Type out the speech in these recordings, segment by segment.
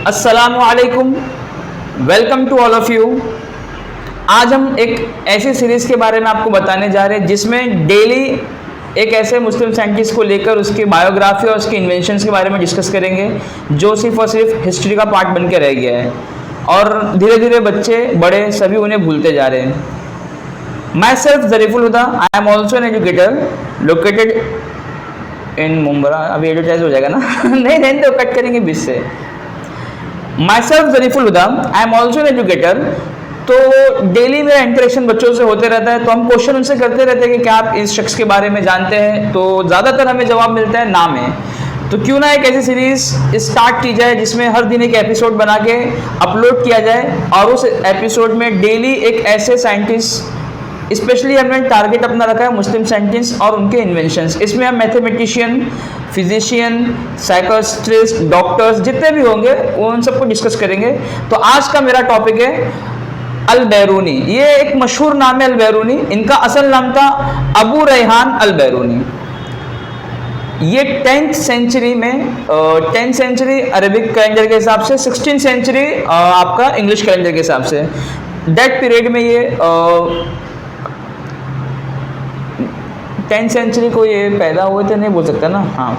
अस्सलामु अलैकुम, welcome to all of you. आज हम एक ऐसी सीरीज़ के बारे में आपको बताने जा रहे हैं जिसमें डेली एक ऐसे मुस्लिम साइंटिस्ट को लेकर उसकी बायोग्राफी और उसके इन्वेंशंस के बारे में डिस्कस करेंगे जो सिर्फ और सिर्फ हिस्ट्री का पार्ट बन के रह गया है और धीरे धीरे बच्चे बड़े सभी उन्हें भूलते जा रहे हैं। Myself Zariful Huda, I am also an educator located in Mumbra. अभी एडवर्टाइज हो जाएगा ना नहीं नहीं तो कट करेंगे बीच से। Myself Zariful Huda, I am also an educator. तो डेली मेरा इंटरेक्शन बच्चों से होते रहता है, तो हम क्वेश्चन उनसे करते रहते हैं कि क्या आप इस शख्स के बारे में जानते हैं, तो ज़्यादातर हमें जवाब मिलता है नाम है। तो क्यों ना एक ऐसी सीरीज़ स्टार्ट की जाए जिसमें हर दिन एक एपिसोड बना के अपलोड किया जाए और उस एपिसोड में डेली एक ऐसे साइंटिस्ट, स्पेशली हमने टारगेट अपना रखा है मुस्लिम साइंटिस्ट और उनके इन्वेंशंस। इसमें हम मैथमेटिशियन, फिजिशियन, साइकोस्ट्रिस्ट, डॉक्टर्स जितने भी होंगे वो उन सबको डिस्कस करेंगे। तो आज का मेरा टॉपिक है अल बैरूनी। ये एक मशहूर नाम है अल बैरूनी। इनका असल नाम था अबू रेहान अल बैरूनी। ये 10th सेंचुरी में 10th सेंचुरी अरबिक कैलेंडर के हिसाब से, 16th सेंचुरी आपका इंग्लिश कैलेंडर के हिसाब से, दैट पीरियड में ये 10th सेंचुरी को ये पैदा हुए थे, नहीं बोल सकता ना। हाँ,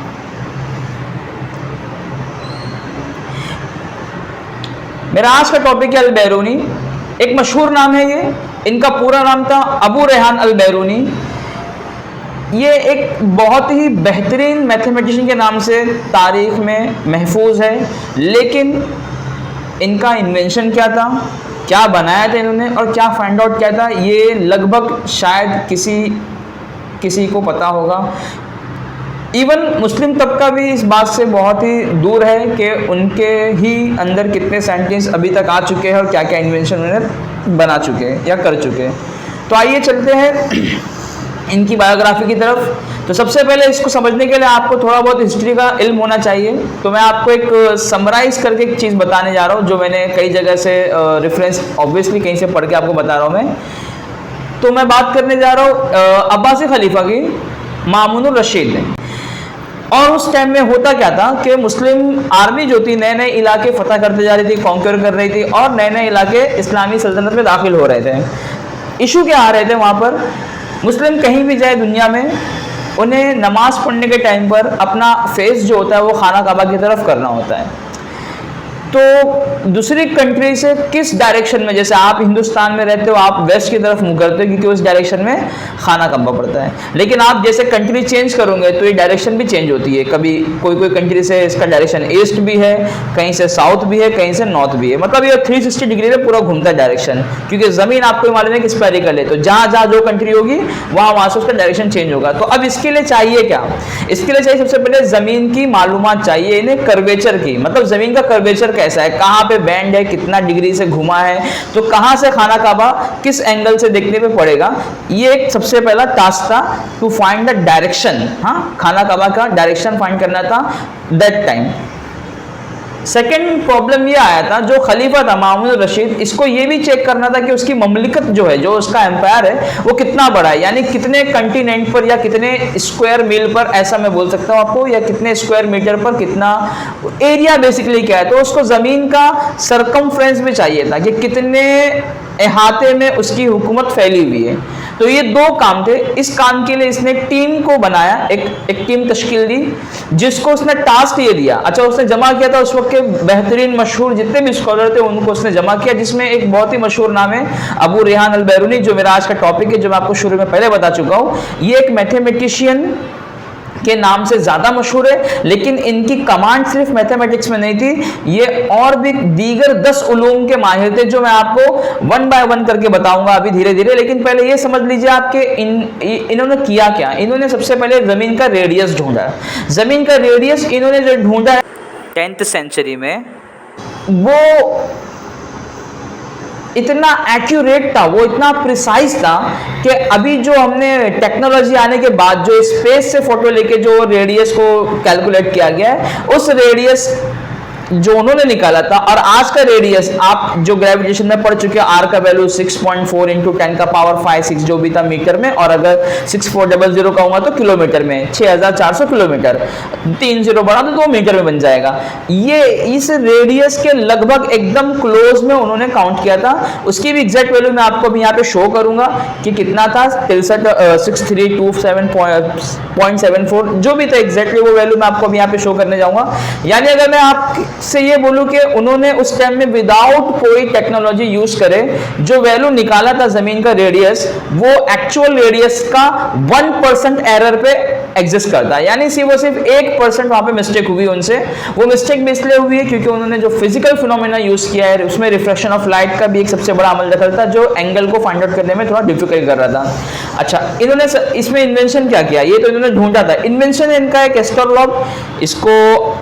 मेरा आज का टॉपिक है अल बैरूनी। एक मशहूर नाम है ये। इनका पूरा नाम था अबू रेहान अल बैरूनी। ये एक बहुत ही बेहतरीन मैथमेटिशियन के नाम से तारीख में महफूज है, लेकिन इनका इन्वेंशन क्या था, क्या बनाया था इन्होंने और क्या फाइंड आउट किया था, ये लगभग शायद किसी को पता होगा। इवन मुस्लिम तबका भी इस बात से बहुत ही दूर है कि उनके ही अंदर कितने साइंटिस्ट अभी तक आ चुके हैं और क्या क्या इन्वेंशन उन्होंने बना चुके हैं या कर चुके हैं। तो आइए चलते हैं इनकी बायोग्राफी की तरफ। तो सबसे पहले इसको समझने के लिए आपको थोड़ा बहुत हिस्ट्री का इल्म होना चाहिए। तो मैं आपको एक समराइज करके एक चीज़ बताने जा रहा हूँ जो मैंने कई जगह से रेफरेंस ऑब्वियसली कहीं से पढ़ के आपको बता रहा हूँ मैं। तो मैं बात करने जा रहा हूँ अब्बासी खलीफा की, मामूनुर रशीद। और उस टाइम में होता क्या था कि मुस्लिम आर्मी जो थी नए नए इलाके फतह करते जा रही थी, कॉन्क्योर कर रही थी और नए नए इलाके इस्लामी सल्तनत में दाखिल हो रहे थे। इशू क्या आ रहे थे वहाँ पर, मुस्लिम कहीं भी जाए दुनिया में उन्हें नमाज पढ़ने के टाइम पर अपना फेस जो होता है वो खाना काबा की तरफ करना होता है। तो दूसरी कंट्री से किस डायरेक्शन में, जैसे आप हिंदुस्तान में रहते हो आप वेस्ट की तरफ मुँह करते हो क्योंकि उस डायरेक्शन में खाना काबा पड़ता है, लेकिन आप जैसे कंट्री चेंज करोगे तो ये डायरेक्शन भी चेंज होती है। कभी कोई कंट्री से इसका डायरेक्शन ईस्ट भी है, कहीं से साउथ भी है, कहीं से नॉर्थ भी है। मतलब ये 360 डिग्री में पूरा घूमता है डायरेक्शन, क्योंकि ज़मीन आपको मालूम है कि स्फेरिकल है। तो जहाँ जहाँ जो कंट्री होगी वहाँ से उसका डायरेक्शन चेंज होगा। तो अब इसके लिए चाहिए क्या, इसके लिए चाहिए सबसे पहले ज़मीन की मालूमात चाहिए इन्हें, कर्वेचर की। मतलब ज़मीन का कर्वेचर कैसा है, कहाँ पे बैंड है, कितना डिग्री से घुमा है, तो कहाँ से खाना काबा किस एंगल से देखने पे पड़ेगा। ये एक सबसे पहला टास्क था, टू फाइंड द डायरेक्शन। हाँ, खाना काबा का डायरेक्शन फाइंड करना था दैट टाइम। सेकेंड प्रॉब्लम ये आया था, जो खलीफा था मामूनुर रशीद, इसको ये भी चेक करना था कि उसकी ममलिकत जो है, जो उसका एम्पायर है वो कितना बड़ा है, यानी कितने कंटिनेंट पर या कितने स्क्वायर मील पर, ऐसा मैं बोल सकता हूँ आपको, या कितने स्क्वायर मीटर पर, कितना एरिया बेसिकली क्या है। तो उसको ज़मीन का सरकमफ्रेंस भी चाहिए था कि कितने अहाते में उसकी हुकूमत फैली हुई है। तो ये दो काम थे। इस काम के लिए इसने टीम को बनाया, एक टीम तश्कील दी जिसको उसने टास्क ये दिया। अच्छा, उसने जमा किया था उस वक्त के बेहतरीन मशहूर जितने भी स्कॉलर थे उनको उसने जमा किया, जिसमें एक बहुत ही मशहूर नाम है अबू रेहान अल बैरूनी, जो मेरा आज का टॉपिक है, जो मैं आपको शुरू में पहले बता चुका हूँ। ये एक मैथमेटिशियन के नाम से ज़्यादा मशहूर है, लेकिन इनकी कमांड सिर्फ मैथमेटिक्स में नहीं थी, ये और भी दीगर 10 उलूम के माहिर थे, जो मैं आपको वन बाय वन करके बताऊंगा अभी धीरे धीरे। लेकिन पहले ये समझ लीजिए आपके इन्होंने किया क्या। इन्होंने सबसे पहले ज़मीन का रेडियस ढूंढा। ज़मीन का रेडियस इन्होंने जो ढूंढा 10th सेंचुरी में, वो इतना एक्यूरेट था, वो इतना प्रिसाइज था कि अभी जो हमने टेक्नोलॉजी आने के बाद जो स्पेस से फोटो लेके जो रेडियस को कैलकुलेट किया गया है, उस रेडियस जो उन्होंने निकाला था और आज का रेडियस आप जो ग्रेविटेशन में पढ़ चुके हैं, आर का वैल्यू 6.4 इंटू 10 का पावर 5 जो भी था मीटर में, और अगर 6400 का होगा तो किलोमीटर में 6400 किलोमीटर, 3 0 बढ़ा तो 2 मीटर में बन जाएगा। ये इस रेडियस के लगभग एकदम क्लोज में उन्होंने काउंट किया था। उसकी भी एग्जैक्ट वैल्यू मैं आपको अभी यहाँ पे शो करूंगा कि कितना था, 6327.74 जो भी था एग्जैक्टली वो वैल्यू मैं आपको अभी यहाँ पे शो करने जाऊंगा। यानी अगर मैं आपसे ये बोलूं कि उन्होंने उस टाइम में विदाउट कोई टेक्नोलॉजी यूज करे जो वैल्यू निकाला था जमीन का रेडियस, वो एक्चुअल रेडियस का 1% एरर पे एग्जिस्ट करता है। यानी वो सिर्फ 1% वहां पे मिस्टेक हुई उनसे। वो मिस्टेक भी इसलिए हुई है क्योंकि उन्होंने जो फिजिकल फिनोमेना यूज किया है उसमें रिफ्लेक्शन ऑफ लाइट का भी एक सबसे बड़ा अमल दखल था जो एंगल को फाइंड आउट करने में थोड़ा डिफिकल्ट कर रहा था। अच्छा, इन्होंने इसमें इन्वेंशन क्या किया, ये तो इन्होंने ढूंढा था। इन्वेंशन इनका एक एस्ट्रोलॉब, इसको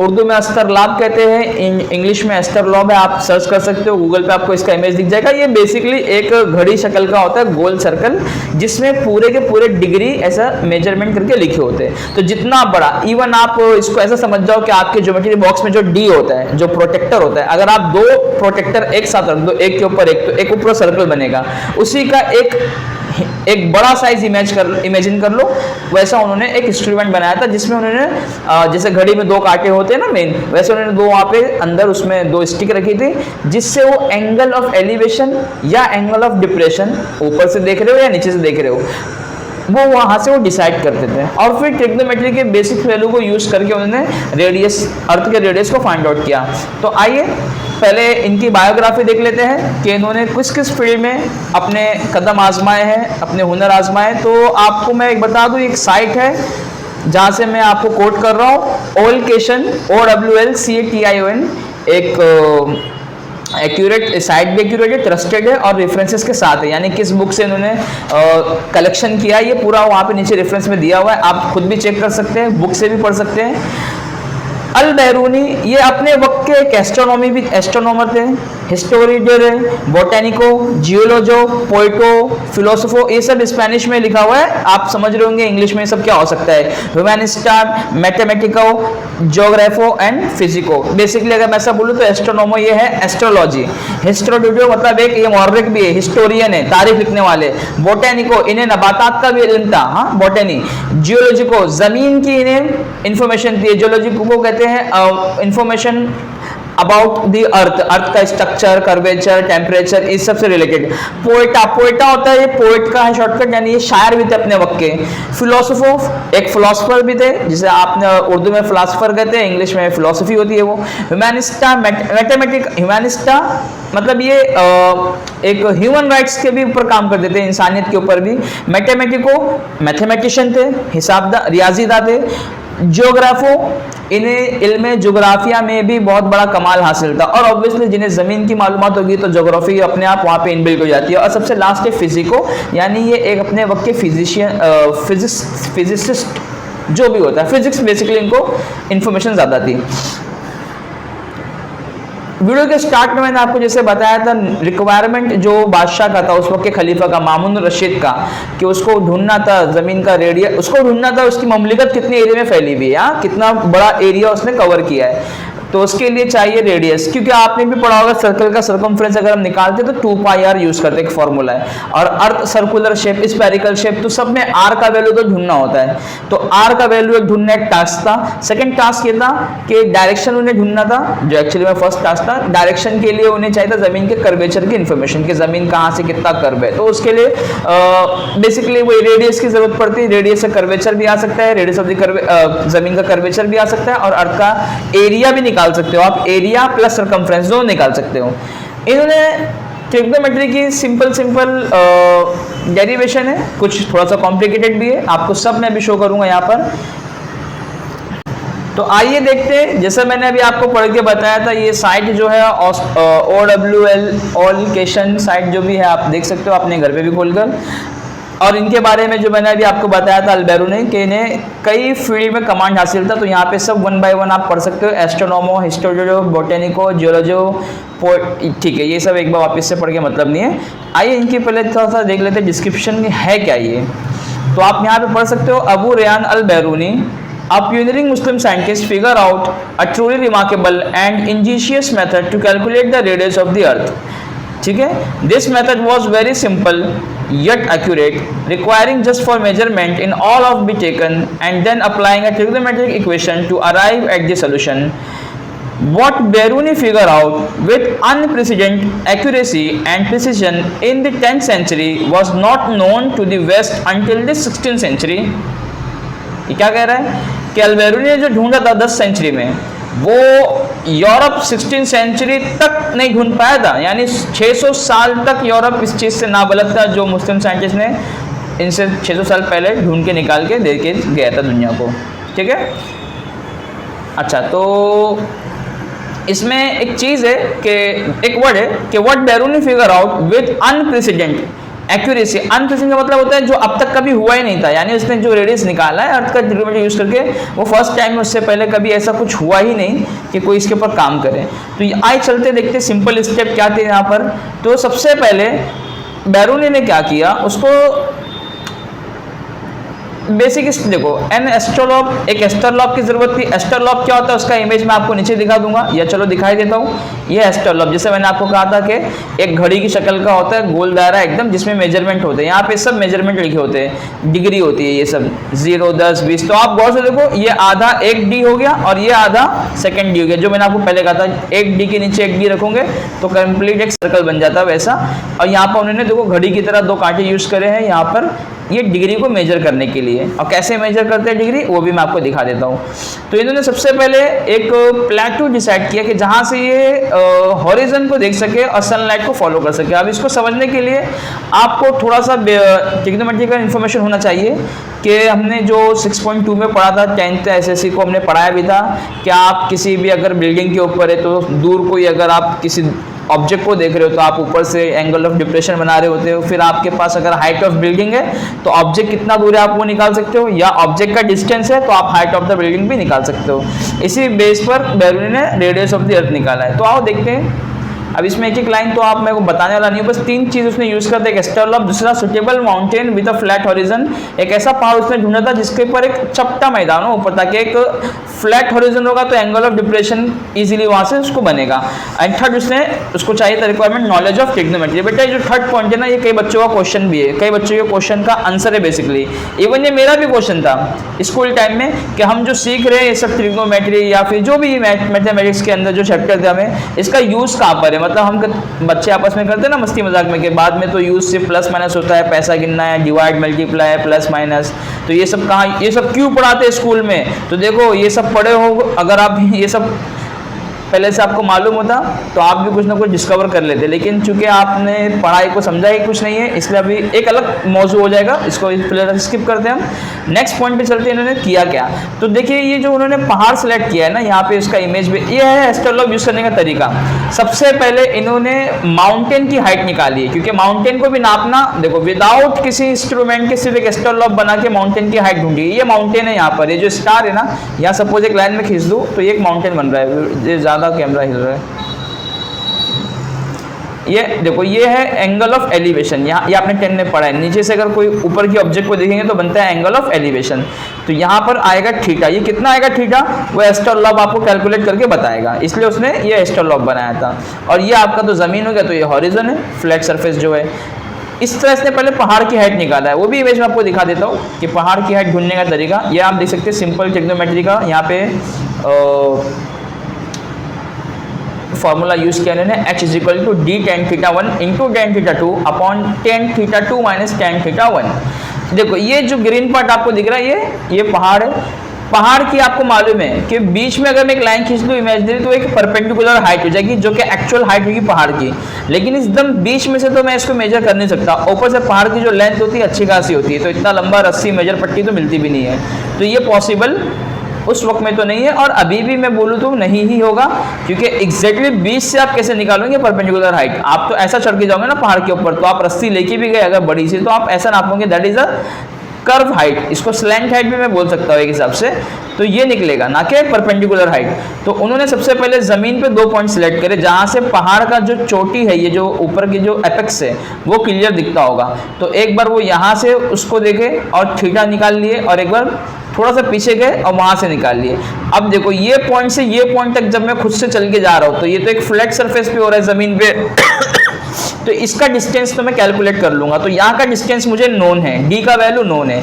उर्दू में अस्टरलाब कहते हैं, इंग्लिश में एस्ट्रोलॉब है, आप सर्च कर सकते हो गूगल पे, आपको इसका इमेज दिख जाएगा। ये बेसिकली एक घड़ी शक्ल का होता है, गोल सर्कल, जिसमें पूरे के पूरे डिग्री ऐसा मेजरमेंट करके लिखे होते हैं। तो जितना बड़ा, इवन आप इसको ऐसा समझ जाओ कि आपके ज्योमेट्री बॉक्स में जो डी होता है, जो प्रोटेक्टर होता है, अगर आप 2 प्रोटेक्टर एक साथ रख दो, एक के ऊपर एक, तो एक ऊपर सर्कल बनेगा, उसी का एक बड़ा साइज इमेजिन कर लो। वैसा उन्होंने एक इंस्ट्रूमेंट बनाया था जिसमें उन्होंने जैसे घड़ी में 2 कांटे होते हैं ना मेन, वैसे उन्होंने 2 वहाँ पे अंदर उसमें 2 स्टिक रखी थी, जिससे वो एंगल ऑफ एलिवेशन या एंगल ऑफ डिप्रेशन, ऊपर से देख रहे हो या नीचे से देख रहे हो, वो वहां से वो डिसाइड करते थे। और फिर ट्रिग्नोमेट्री के बेसिक वैल्यू को यूज करके उन्होंने रेडियस, अर्थ के रेडियस को फाइंड आउट किया। तो आइए पहले इनकी बायोग्राफी देख लेते हैं कि इन्होंने किस किस फील्ड में अपने कदम आजमाए हैं, अपने हुनर आजमाए। तो आपको मैं एक बता दूं, एक साइट है जहां से मैं आपको कोट कर रहा हूँ, ओलकेशन, OWLCATION, एक एक्यूरेट साइट भी एक्यूरेट है, ट्रस्टेड है और रेफरेंसेस के साथ है। यानी किस बुक से इन्होंने कलेक्शन किया, ये पूरा वहाँ पे नीचे रेफरेंस में दिया हुआ है, आप खुद भी चेक कर सकते हैं, बुक से भी पढ़ सकते हैं। अल बैरूनी ये अपने वक्त के एक एस्ट्रोनॉमर थे, हिस्टोरियर है, बोटेनिको, जियोलॉजो, पोइटो, फिलोसोफो, ये सब स्पेनिश में लिखा हुआ है, आप समझ रहे होंगे इंग्लिश में सब क्या हो सकता है। ह्यूमनिस्टा, मैथमेटिको, ज्योग्राफो एंड फिजिको। बेसिकली अगर मैं ऐसा बोलूँ तो एस्ट्रोनॉमो ये है एस्ट्रोलॉजी, हिस्टोरियो मतलब एक ये मॉर्रिक भी है, हिस्टोरियन है, तारीख लिखने वाले। बोटेनिको इन्हें नबातात का भी इल्म था, हाँ बोटेनी। जियोलॉजिको जमीन की इन्हें इंफॉर्मेशन थी, जियोलॉजिको को कहते हैं इंफॉर्मेशन अबाउट द अर्थ, अर्थ का स्ट्रक्चर, कर्वेचर, टेम्परेचर, इस सब से रिलेटेड। पोएटा होता है, ये पोएट का है शॉर्टकट, यानी ये शायर भी थे अपने वक्त के। फिलोसोफो एक फिलोसफर भी थे, जिसे आपने उर्दू में फिलोसफर कहते हैं, इंग्लिश में फिलोसफी होती है वो। ह्यूमनिस्टा, ह्यूमनिस्टा मतलब ये एक ह्यूमन राइट्स के भी ऊपर काम करते थे, इंसानियत के ऊपर भी। मैथमेटिको मैथमेटिशियन थे, हिसाबदार, रियाजीदा थे। ज्योग्राफो इन्हें इल्म जोग्राफिया में भी बहुत बड़ा कमाल हासिल था। और ऑब्वियसली जिन्हें ज़मीन की मालूमात होगी तो ज्योग्राफी अपने आप वहाँ पे इनबिल्ट हो जाती है। और सबसे लास्ट है फिजिको, यानी ये एक अपने वक्त के फिजिसिस्ट जो भी होता है, फिजिक्स बेसिकली इनको इंफॉर्मेशन ज़्यादा थी। वीडियो के स्टार्ट में मैंने आपको जैसे बताया था, रिक्वायरमेंट जो बादशाह का था उस वक्त के खलीफा का, मामून रशीद का, कि उसको ढूंढना था ज़मीन का रेडिया, उसको ढूंढना था उसकी ममलिकत कितने एरिया में फैली हुई है, कितना बड़ा एरिया उसने कवर किया है। तो उसके लिए चाहिए रेडियस, क्योंकि आपने भी पढ़ा होगा सर्कल का सर्कमफ्रेंस अगर हम निकालते तो 2πr यूज करते एक फॉर्मूला है। और अर्थ सर्कुलर शेप, स्फेरिकल शेप, तो सब में r का वैल्यू तो ढूंढना होता है। तो r का वैल्यू एक ढूंढना एक टास्क था। सेकंड टास्क ये था कि डायरेक्शन उन्हें ढूंढना था, जो एक्चुअली में फर्स्ट टास्क था। डायरेक्शन के लिए उन्हें चाहिए था जमीन के कर्वेचर की इन्फॉर्मेशन, कि जमीन कहाँ से कितना कर्व है। तो उसके लिए बेसिकली वो रेडियस की जरूरत पड़ती है। रेडियस से कर्वेचर भी आ सकता है, रेडियस ऑफ द जमीन का कर्वेचर भी आ सकता है, और अर्थ का एरिया भी निकाल सकते हो आप, एरिया प्लस सरकमफ्रेंस दोनों निकाल सकते हो। इन्होंने ट्रिग्नोमेट्री की सिंपल डेरिवेशन है, कुछ थोड़ा सा कॉम्प्लिकेटेड भी है, आपको सब मैं भी शो करूंगा यहाँ पर। तो आइए देखते हैं, जैसे मैंने अभी आपको पढ़ के बताया था, ये साइट जो है OWL ओलकेशन साइट जो भी है, आप देख सकते हो अपने घर पे भी खोलकर। और इनके बारे में जो मैंने अभी आपको बताया था अल-बैरूनी के, इन्हें कई फील्ड में कमांड हासिल था। तो यहाँ पे सब 1 बाय 1 आप पढ़ सकते हो, एस्ट्रोनॉमो, हिस्टोरियो, बोटेनिको, जियोलॉजो, ठीक है, ये सब एक बार वापस से पढ़ के मतलब नहीं है। आइए इनके पहले थोड़ा सा देख लेते हैं डिस्क्रिप्शन में है क्या ये। तो आप यहाँ पे पढ़ सकते हो, Abu Rehan अल-बैरूनी A pioneering Muslim scientist figured out a truly remarkable and ingenious method to calculate the radius of the earth. ठीक है, this method was very simple yet accurate, requiring just for measurement in all of be taken and then applying a trigonometric equation to arrive at the solution. What Biruni figured out with unprecedented accuracy and precision in the 10th century was not known to the West until the 16th century. ये क्या कह रहा है कि अल्बेरूनी ने जो ढूंढा था 10 सेंचुरी में, वो यूरोप 16 सेंचुरी तक नहीं ढूंढ पाया था। यानी 600 साल तक यूरोप इस चीज़ से नाबलद था जो मुस्लिम साइंटिस्ट ने इनसे 600 साल पहले ढूंढ के निकाल के दे के गया था दुनिया को। ठीक है, अच्छा, तो इसमें एक चीज़ है कि एक वर्ड है कि what Biruni figure out with unprecedented accuracy. Unprecedented का मतलब होता है जो अब तक कभी हुआ ही नहीं था, यानी उसने जो रेडियस निकाला है अर्थ का ट्रिग्नोमेट्री यूज़ करके, वो फर्स्ट टाइम, उससे पहले कभी ऐसा कुछ हुआ ही नहीं कि कोई इसके ऊपर काम करे। तो आइए चलते देखते सिंपल स्टेप क्या थे यहाँ पर। तो सबसे पहले बिरूनी ने क्या किया, उसको बेसिक देखो, एन एस्ट्रोलॉब, एक एस्ट्रोलॉब की जरूरत थी। एस्ट्रोलॉब क्या होता है उसका इमेज मैं आपको नीचे दिखा दूंगा, या चलो दिखाई देता हूँ। ये एस्ट्रोलॉब, जैसे मैंने आपको कहा था कि एक घड़ी की शक्ल का होता है, गोल दायरा एकदम, जिसमें मेजरमेंट होते हैं। यहाँ पे सब मेजरमेंट लिखे होते हैं, डिग्री होती है ये सब, 0, 10, 20। तो आप गौर से देखो, ये आधा 1 डी हो गया और ये आधा सेकेंड डी हो गया। जो मैंने आपको पहले कहा था 1 डी के नीचे 1 डी रखोगे तो कंप्लीट एक सर्कल बन जाता है वैसा। और यहाँ पर उन्होंने देखो घड़ी की तरह 2 कांटे यूज करे हैं यहाँ पर, ये डिग्री को मेजर करने के लिए। और कैसे मेजर करते हैं डिग्री, वो भी मैं आपको दिखा देता हूँ। तो इन्होंने सबसे पहले एक प्लेटू डिसाइड किया कि जहाँ से ये हॉरिजन को देख सके और सनलाइट को फॉलो कर सके। अब इसको समझने के लिए आपको थोड़ा सा ट्रिग्नोमेट्रिकल इन्फॉर्मेशन होना चाहिए कि हमने जो 6.2 में पढ़ा था 10th एसएससी को हमने पढ़ाया भी था कि आप किसी भी अगर बिल्डिंग के ऊपर है तो दूर कोई अगर आप किसी ऑब्जेक्ट को देख रहे हो तो आप ऊपर से एंगल ऑफ डिप्रेशन बना रहे होते हो। फिर आपके पास अगर हाइट ऑफ बिल्डिंग है तो ऑब्जेक्ट कितना दूर है आप वो निकाल सकते हो, या ऑब्जेक्ट का डिस्टेंस है तो आप हाइट ऑफ द बिल्डिंग भी निकाल सकते हो। इसी बेस पर बिरूनी ने रेडियस ऑफ द अर्थ निकाला है। तो आओ देखते हैं। अब इसमें एक एक लाइन तो आप मेरे को बताने वाला नहीं हूँ, बस 3 चीज़ उसने यूज़ करते, एक एस्ट्रोलॉब, दूसरा suitable mountain with a flat horizon. एक ऐसा पहाड़ उसने ढूंढा था जिसके ऊपर एक चपटा मैदान हो ऊपर, ताकि एक फ्लैट हॉरिजन होगा तो एंगल ऑफ डिप्रेशन इजीली वहाँ से उसको बनेगा। एंड थर्ड उसने उसको चाहिए था रिक्वायरमेंट नॉलेज ऑफ ट्रिग्नोमेट्री। बेटा जो थर्ड पॉइंट है ना, ये कई बच्चों का क्वेश्चन भी है, कई बच्चों के क्वेश्चन का आंसर है बेसिकली। इवन ये मेरा भी क्वेश्चन था स्कूल टाइम में कि हम जो सीख रहे हैं ये सब ट्रिग्नोमेट्री या फिर जो भी मैथमेटिक्स के अंदर जो चैप्टर थे, हमें इसका यूज़ कहाँ पर है। मतलब हम बच्चे आपस में करते हैं ना मस्ती मजाक में, के बाद में तो यूज से प्लस माइनस होता है, पैसा गिनना है, डिवाइड मल्टीप्लाई प्लस माइनस, तो ये सब कहाँ, ये सब क्यों पढ़ाते हैं स्कूल में। तो देखो ये सब पढ़े हो, अगर आप ये सब पहले से आपको मालूम होता तो आप भी कुछ ना कुछ डिस्कवर कर लेते, लेकिन चूंकि आपने पढ़ाई को समझा ही कुछ नहीं है, इसलिए अभी एक अलग मौजू हो जाएगा, इसको फिलहाल स्किप करते हैं हम। नेक्स्ट पॉइंट पे चलते हैं, इन्होंने किया क्या। तो देखिए ये जो उन्होंने पहाड़ सेलेक्ट किया है ना, यहाँ पे इसका इमेज भी ये है एस्ट्रोलॉब यूज करने का तरीका। सबसे पहले इन्होंने माउंटेन की हाइट निकाली है, क्योंकि माउंटेन को भी नापना, देखो विदाउट किसी इंस्ट्रूमेंट के सिर्फ एक एस्ट्रोलॉब बना के माउंटेन की हाइट ढूंढी। ये माउंटेन है यहाँ पर, ये जो स्टार है ना, यहाँ सपोज एक लाइन में खींच दूँ तो ये एक माउंटेन बन रहा है, ज्यादा कैमरा हिल रहा है। ये देखो ये है एंगल ऑफ एलिवेशन, यहाँ ये आपने 10 में पढ़ा है। नीचे से अगर कोई ऊपर की ऑब्जेक्ट को देखेंगे तो बनता है एंगल ऑफ एलिवेशन। तो यहाँ पर आएगा थीटा, ये कितना आएगा थीटा, वो एस्ट्रोलॉब आपको कैलकुलेट करके बताएगा, इसलिए उसने ये एस्ट्रोलॉब बनाया था। और ये आपका तो जमीन हो गया, तो ये हॉरिजन है, फ्लैट सरफेस जो है। इस तरह से पहले पहाड़ की हाइट निकाला है, वो भी इमेज में आपको दिखा देता हूँ कि पहाड़ की हाइट ढूंढने का तरीका। ये आप देख सकते हैं सिंपल ट्रिग्नोमेट्री का, यहाँ पे फॉर्मूला यूज किया इन्होंने, h equal to D tan theta 1 into tan theta 2 upon tan theta 2 minus tan theta 1। देखो ये जो ग्रीन पार्ट आपको दिख रहा है ये पहाड़ है। पहाड़ की आपको मालूम है कि बीच में अगर मैं एक लाइन खींच लूँ इमेजिनरी तो एक परपेंडिकुलर हाइट हो जाएगी, जो कि एक्चुअल हाइट होगी पहाड़ की। लेकिन एकदम बीच में से तो मैं इसको मेजर कर नहीं सकता, ऊपर से पहाड़ की जो लेंथ होती है अच्छी खासी होती है, तो इतना लंबा रस्सी मेजर पट्टी तो मिलती भी नहीं है। तो ये पॉसिबल उस वक्त में तो नहीं है, और अभी भी मैं बोलूँ तो नहीं ही होगा, क्योंकि एग्जैक्टली बीच से आप कैसे निकालोगे परपेंडिकुलर हाइट। आप तो ऐसा चढ़ के जाओगे ना पहाड़ के ऊपर, तो आप रस्सी लेके भी गए अगर बड़ी सी, तो आप ऐसा नापोगे, that is a curve height, इसको स्लैंट हाइट भी मैं बोल सकता हूँ एक हिसाब से। तो ये निकलेगा ना कि परपेंडिकुलर हाइट। तो उन्होंने सबसे पहले जमीन पे 2 पॉइंट सिलेक्ट करे, जहां से पहाड़ का जो चोटी है, ये जो ऊपर की जो एपेक्स है वो क्लियर दिखता होगा। तो एक बार वो यहाँ से उसको देखे और थीटा निकाल लिए, और एक बार थोड़ा सा पीछे गए और वहां से निकाल लिए। अब देखो ये पॉइंट से ये पॉइंट तक जब मैं खुद से चल के जा रहा हूं तो ये तो एक फ्लैट सरफेस पे हो रहा है जमीन पे तो इसका डिस्टेंस तो मैं कैलकुलेट कर लूंगा। तो यहाँ का डिस्टेंस मुझे नोन है, डी का वैल्यू नोन है,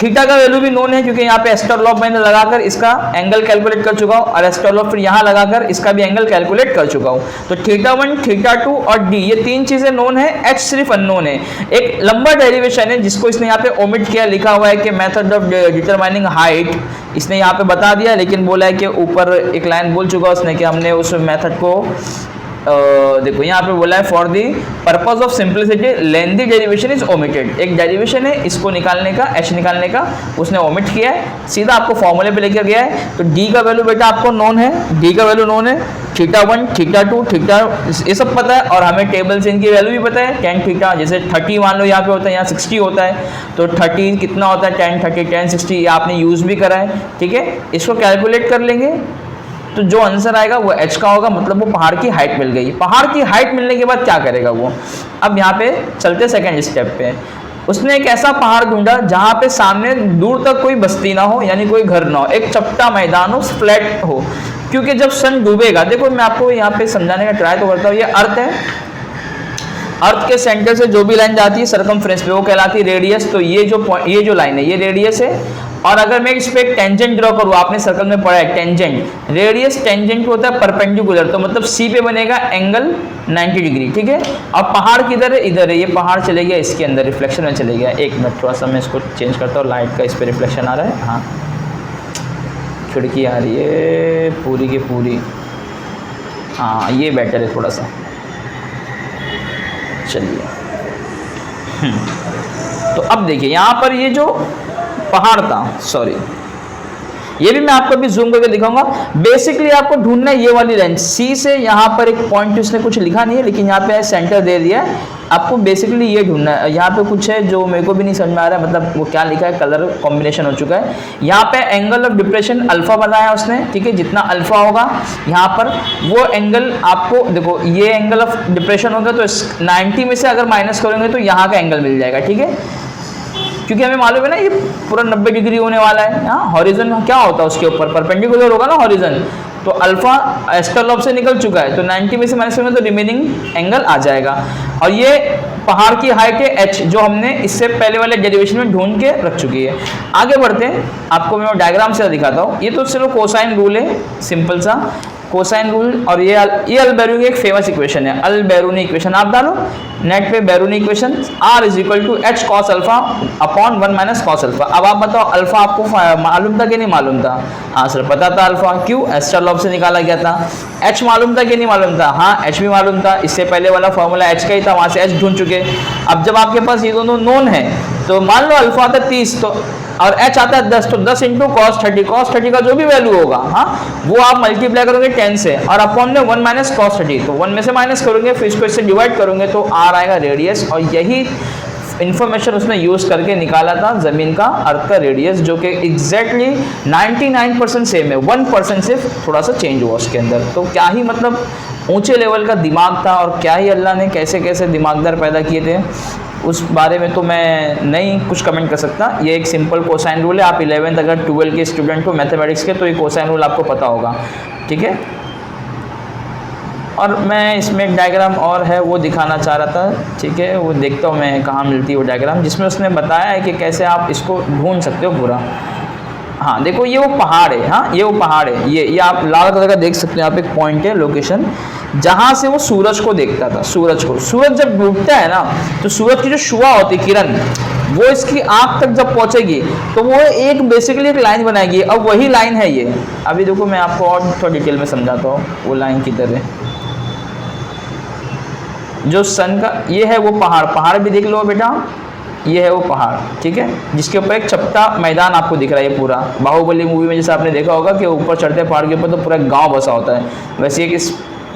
थीटा का वैल्यू भी नोन है क्योंकि यहाँ पे एस्टर मैंने लगाकर इसका एंगल कैलकुलेट कर चुका हूँ और एस्टर फिर यहाँ लगाकर इसका भी एंगल कैलकुलेट कर चुका हूँ। तो θ1, θ2 और d ये तीन चीजें नोन है, h सिर्फ अननोन है। एक लंबा डेरिवेशन है जिसको इसने यहाँ पे ओमिट किया, लिखा हुआ है कि मेथड ऑफ डिटरमाइनिंग हाइट, इसने यहाँ पे बता दिया लेकिन बोला है कि ऊपर एक लाइन बोल चुका उसने कि हमने उस मेथड को देखो यहाँ पे बोला है for the purpose of simplicity lengthy derivation is omitted. एक डेरिवेशन है, इसको निकालने का, h निकालने का उसने ओमिट किया है, सीधा आपको फॉर्मूले पे लेकर गया है। तो d का वैल्यू बेटा आपको नोन है, d का वैल्यू नोन है, θ1, θ2, θ ये सब पता है और हमें टेबल से इनकी वैल्यू भी पता है। tan थीटा जैसे 30 मान लो यहाँ पे होता है, यहाँ 60 होता है, तो 30 कितना होता है tan 30, tan 60 ये आपने यूज भी करा है, ठीक है। इसको कैलकुलेट कर लेंगे तो जो आंसर आएगा वो h का होगा, मतलब वो पहाड़ की हाइट मिल गई। पहाड़ की हाइट मिलने के बाद क्या करेगा वो, अब यहाँ पे चलते सेकंड स्टेप पे। उसने एक ऐसा पहाड़ ढूंढा जहाँ पे सामने दूर तक कोई बस्ती ना हो, यानी कोई घर ना हो, एक चपटा मैदान हो, फ्लैट हो, क्योंकि जब सन डूबेगा, देखो मैं आपको यहाँ पे समझाने का ट्राई तो करता हूँ। ये अर्थ है, अर्थ के सेंटर से जो भी लाइन जाती है सरकमफ्रेंस पे वो कहलाती है रेडियस। तो ये जो लाइन है ये रेडियस है और अगर मैं इस पे एक टेंजेंट ड्रॉ करूँ, आपने सर्कल में पढ़ा है टेंजेंट, रेडियस टेंजेंट होता है परपेंडिकुलर, तो मतलब सी पे बनेगा एंगल 90 डिग्री, ठीक है। अब पहाड़ किधर है, इधर है, ये पहाड़ चले गया इसके अंदर, रिफ्लेक्शन में चले गया। एक मिनट थोड़ा सा मैं इसको चेंज करता हूँ, लाइट का इस पर रिफ्लेक्शन आ रहा है, हाँ खिड़की आ रही है पूरी की पूरी, हाँ ये बेटर है थोड़ा सा, चलिए। तो अब देखिए यहाँ पर ये जो पहाड़ था, सॉरी ये भी मैं आपको अभी जूम करके दिखाऊंगा। बेसिकली आपको ढूंढना है ये वाली लाइन सी से, यहाँ पर एक पॉइंट उसने कुछ लिखा नहीं है लेकिन यहाँ पे सेंटर दे दिया है, आपको बेसिकली ये ढूंढना है। यहाँ पे कुछ है जो मेरे को भी नहीं समझ में आ रहा है, मतलब वो क्या लिखा है, कलर कॉम्बिनेशन हो चुका है। यहाँ पे एंगल ऑफ डिप्रेशन अल्फा बनाया उसने, ठीक है, जितना अल्फा होगा यहाँ पर वो एंगल आपको, देखो ये एंगल ऑफ डिप्रेशन होगा तो 90 में से अगर माइनस करेंगे तो यहाँ का एंगल मिल जाएगा, ठीक है, क्योंकि हमें मालूम है ना ये पूरा 90 डिग्री होने वाला है। हाँ हॉरिजन क्या होता है उसके ऊपर, परपेंडिकुलर होगा ना हॉरिजन, तो अल्फा एस्टर से निकल चुका है तो 90 में से माइनस करेंगे तो रिमेनिंग एंगल आ जाएगा। और ये पहाड़ की हाइट है h, जो हमने इससे पहले वाले डेरिवेशन में ढूंढ के रख चुकी है। आगे बढ़ते हैं, आपको मैं डायग्राम से दिखाता हूँ। ये तो सिर्फ कोसाइन रूल है, सिंपल सा कोसाइन रूल, और ये अल-बेरूनी एक फेमस इक्वेशन है, अल-बेरूनी इक्वेशन। आप डालो नेट पे बेरूनी equation, r is equal to h cos alpha upon 1 minus cos alpha. अब आप बताओ अल्फा आपको मालूम था कि नहीं मालूम था? हाँ सर पता था अल्फा, क्यों, एस्टर लॉ से निकाला गया था। h मालूम था कि नहीं मालूम था? हाँ h भी मालूम था, इससे पहले वाला फॉर्मूला h का ही था, वहां से h ढूंढ चुके। अब जब आपके पास ये दोनों नोन है तो मान लो अल्फा आता है 30 तो और h आता है 10, तो 10 इंटू कॉस 30 का जो भी वैल्यू होगा, हाँ वो आप मल्टीप्लाई करोगे 10 से और अपॉन में 1 माइनस कॉस 30, तो 1 में से माइनस करोगे फिर इसको इससे डिवाइड करोगे तो r आएगा रेडियस। और यही इन्फॉर्मेशन उसने यूज करके निकाला था जमीन का, अर्थ का रेडियस, जो कि एग्जैक्टली 99% सेम है, 1% सिर्फ थोड़ा सा चेंज हुआ उसके अंदर। तो क्या ही मतलब ऊंचे लेवल का दिमाग था और क्या ही अल्लाह ने कैसे कैसे दिमागदार पैदा किए थे, उस बारे में तो मैं नहीं कुछ कमेंट कर सकता। ये एक सिंपल कोसाइन रूल है, आप 11th अगर 12 के स्टूडेंट हो मैथमेटिक्स के तो ये कोसाइन रूल आपको पता होगा, ठीक है। और मैं इसमें एक डायग्राम और है वो दिखाना चाह रहा था, ठीक है, वो देखता हूँ मैं कहाँ मिलती है वो डायग्राम, जिसमें उसने बताया है कि कैसे आप इसको ढूंढ सकते हो पूरा। हाँ देखो ये वो पहाड़ है, हाँ ये वो पहाड़ है, ये आप लाल कलर का देख सकते हो, यहाँ पे एक पॉइंट है लोकेशन जहाँ से वो सूरज को देखता था। सूरज को, सूरज जब डूबता है ना तो सूरज की जो शुआ होती है किरण, वो इसकी आंख तक जब पहुंचेगी तो वो एक बेसिकली एक लाइन बनाएगी। अब वही लाइन है ये, अभी देखो मैं आपको और थोड़ा डिटेल में समझाता हूँ वो लाइन किधर है। जो सन का ये है वो पहाड़, पहाड़ भी देख लो बेटा, ये है वो पहाड़, ठीक है, जिसके ऊपर एक चपटा मैदान आपको दिख रहा है पूरा। बाहुबली मूवी में जैसे आपने देखा होगा कि ऊपर चढ़ते पहाड़ के ऊपर तो पूरा गांव बसा होता है, वैसे एक इस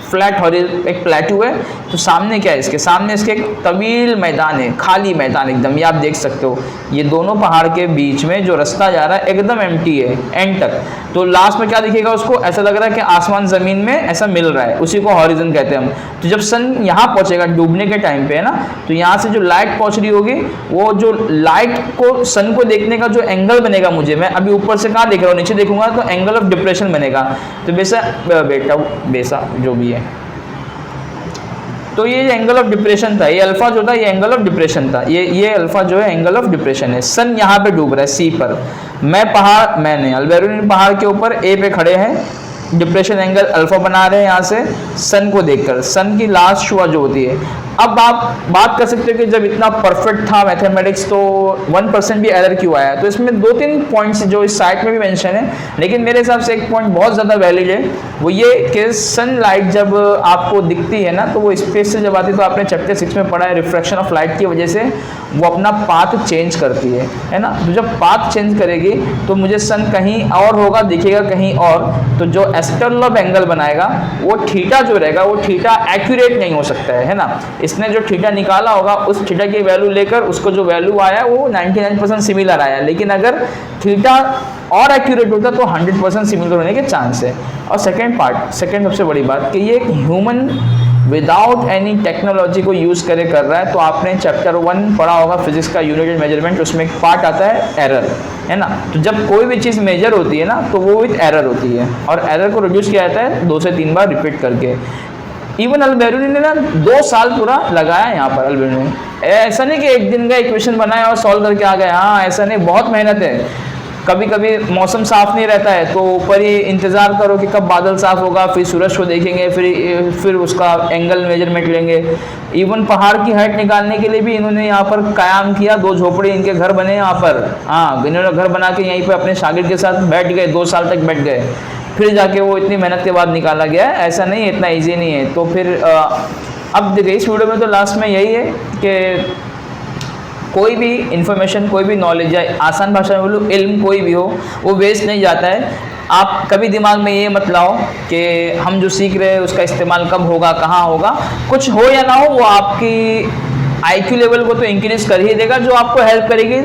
फ्लैट हॉरिजॉन्टल एक प्लेटू है, तो सामने क्या है, इसके सामने इसके एक तवील मैदान है, खाली मैदान एकदम, ये आप देख सकते हो। ये दोनों पहाड़ के बीच में जो रास्ता जा रहा है एकदम एम्प्टी है एंड तक। तो लास्ट में क्या दिखेगा उसको, ऐसा लग रहा है कि आसमान ज़मीन में ऐसा मिल रहा है, उसी को हॉरिजॉन कहते हैं हम। तो जब सन यहाँ पहुँचेगा डूबने के टाइम पे है ना, तो यहाँ से जो लाइट पहुँच रही होगी, वो जो लाइट को सन को देखने का जो एंगल बनेगा, मुझे मैं अभी ऊपर से कहाँ देख रहा हूँ, नीचे देखूंगा तो एंगल ऑफ डिप्रेशन बनेगा। तो बेसा जो भी है, तो ये एंगल ऑफ डिप्रेशन था, ये अल्फा जो था ये एंगल ऑफ डिप्रेशन था, ये अल्फा जो है एंगल ऑफ डिप्रेशन है। सन यहाँ पे डूब रहा है सी पर, मैंने अल्बेरुनी पहाड़ के ऊपर ए पे खड़े हैं, डिप्रेशन एंगल अल्फा बना रहे हैं यहाँ से सन को देखकर, सन की लास्ट शुआ जो होती है। अब आप बात कर सकते हो कि जब इतना परफेक्ट था मैथमेटिक्स तो 1% भी एरर क्यों आया। तो इसमें 2-3 पॉइंट्स जो इस साइट में भी मेंशन है, लेकिन मेरे हिसाब से एक पॉइंट बहुत ज़्यादा वैलिड है, वो ये कि सनलाइट जब आपको दिखती है ना, तो वो स्पेस से जब आती है, तो आपने चैप्टर 6 में पढ़ा है, रिफ्रैक्शन ऑफ लाइट की वजह से वो अपना पाथ चेंज करती है ना। तो जब पाथ चेंज करेगी तो मुझे सन कहीं और होगा, दिखेगा कहीं और, तो जो एस्ट्रोनॉम एंगल बनाएगा वो थीटा जो रहेगा वो थीटा एक्यूरेट नहीं हो सकता है ना। इसने जो थीटा निकाला होगा उस थीटा की वैल्यू लेकर उसको जो वैल्यू आया वो 99% सिमिलर आया, लेकिन अगर थीटा और एक्यूरेट होता तो 100% सिमिलर होने के चांस है। और सेकेंड सबसे बड़ी बात कि ये एक ह्यूमन विदाउट एनी टेक्नोलॉजी को यूज़ कर रहा है। तो आपने चैप्टर 1 पढ़ा होगा फिजिक्स का यूनिट मेजरमेंट, उसमें एक पार्ट आता है एरर, है ना। तो जब कोई भी चीज़ मेजर होती है ना तो वो विथ एरर होती है, और एरर को रिड्यूस किया जाता है 2 से 3 बार रिपीट करके। इवन अल्बेरुनी ने ना 2 साल पूरा लगाया यहाँ पर। अल्बेरुनी ने ऐसा नहीं कि एक दिन का इक्वेशन बनाया और सॉल्व करके आ गए, हाँ ऐसा नहीं, बहुत मेहनत है। कभी कभी मौसम साफ नहीं रहता है तो ऊपर ही इंतज़ार करो कि कब बादल साफ होगा, फिर सूरज को देखेंगे, फिर उसका एंगल मेजरमेंट लेंगे। इवन पहाड़ की हाइट निकालने के लिए भी इन्होंने यहाँ पर कायम किया, 2 झोपड़ी इनके घर बने यहाँ पर। हाँ, इन्होंने घर बना के यहीं पर अपने शागिर्द के साथ बैठ गए, 2 साल तक बैठ गए, फिर जाके वो इतनी मेहनत के बाद निकाला गया है। ऐसा नहीं है, इतना ईजी नहीं है। तो फिर अब देखिए इस वीडियो में तो लास्ट में यही है कि कोई भी इंफॉर्मेशन, कोई भी नॉलेज या आसान भाषा में बोलूँ इल्म कोई भी हो, वो वेस्ट नहीं जाता है। आप कभी दिमाग में ये मत लाओ कि हम जो सीख रहे हैं उसका इस्तेमाल कब होगा, कहाँ होगा। कुछ हो या ना हो, वो आपकी IQ लेवल को तो इंक्रीज कर ही देगा, जो आपको हेल्प करेगी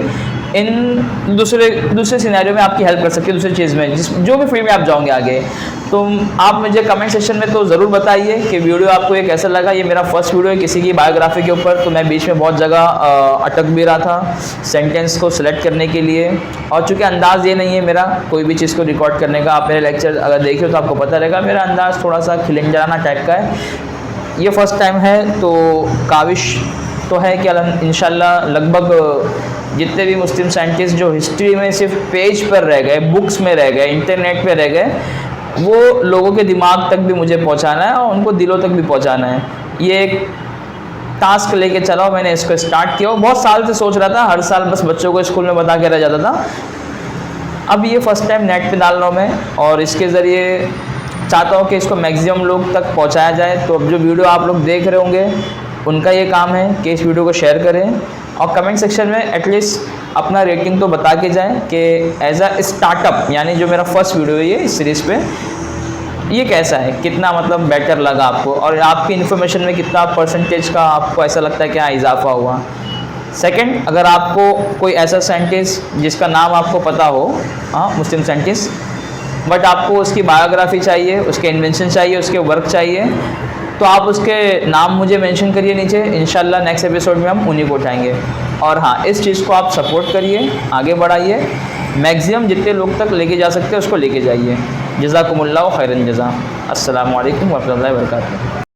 इन दूसरे सिनेरियो में, आपकी हेल्प कर सकती है दूसरी चीज़ में, जो भी फील्ड में आप जाओगे आगे। तो आप मुझे कमेंट सेक्शन में तो ज़रूर बताइए कि वीडियो आपको ये कैसा लगा। ये मेरा फर्स्ट वीडियो है किसी की बायोग्राफी के ऊपर, तो मैं बीच में बहुत जगह अटक भी रहा था सेंटेंस को सिलेक्ट करने के लिए, और चूँकि अंदाज़ ये नहीं है मेरा कोई भी चीज़ को रिकॉर्ड करने का। आप मेरे लेक्चर अगर देखे हो तो आपको पता रहेगा मेरा अंदाज़ थोड़ा सा खिलंजाना टाइप का है। ये फर्स्ट टाइम है, तो काविश तो है कि इंशाल्लाह लगभग जितने भी मुस्लिम साइंटिस्ट जो हिस्ट्री में सिर्फ पेज पर रह गए, बुक्स में रह गए, इंटरनेट पे रह गए, वो लोगों के दिमाग तक भी मुझे पहुंचाना है और उनको दिलों तक भी पहुंचाना है। ये एक टास्क लेके चला, मैंने इसको स्टार्ट किया। बहुत साल से सोच रहा था, हर साल बस बच्चों को स्कूल में बता के रह जाता था। अब ये फर्स्ट टाइम नेट पे डाल रहा हूँ मैं, और इसके ज़रिए चाहता हूँ कि इसको मैक्सिमम लोग तक पहुँचाया जाए। तो अब जो वीडियो आप लोग देख रहे होंगे उनका ये काम है कि इस वीडियो को शेयर करें, और कमेंट सेक्शन में एटलीस्ट अपना रेटिंग तो बता के जाएं कि एज अ स्टार्टअप, यानी जो मेरा फर्स्ट वीडियो है ये इस सीरीज़ पे, ये कैसा है, कितना मतलब बेटर लगा आपको, और आपकी इन्फॉर्मेशन में कितना परसेंटेज का आपको ऐसा लगता है कि हाँ इजाफा हुआ। सेकंड, अगर आपको कोई ऐसा साइंटिस्ट जिसका नाम आपको पता हो, हाँ मुस्लिम साइंटिस्ट, बट आपको उसकी बायोग्राफी चाहिए, उसके इन्वेंशन चाहिए, उसके वर्क चाहिए, तो आप उसके नाम मुझे मेंशन करिए नीचे। इंशाल्लाह नेक्स्ट एपिसोड में हम उन्हीं को उठाएंगे। और हाँ, इस चीज़ को आप सपोर्ट करिए, आगे बढ़ाइए, मैक्सिमम जितने लोग तक लेके जा सकते हैं उसको लेके जाइए। जज़ाकुमुल्लाह खैरन जज़ा। अस्सलामु अलैकुम व रहमतुल्लाहि व बरकातुहू।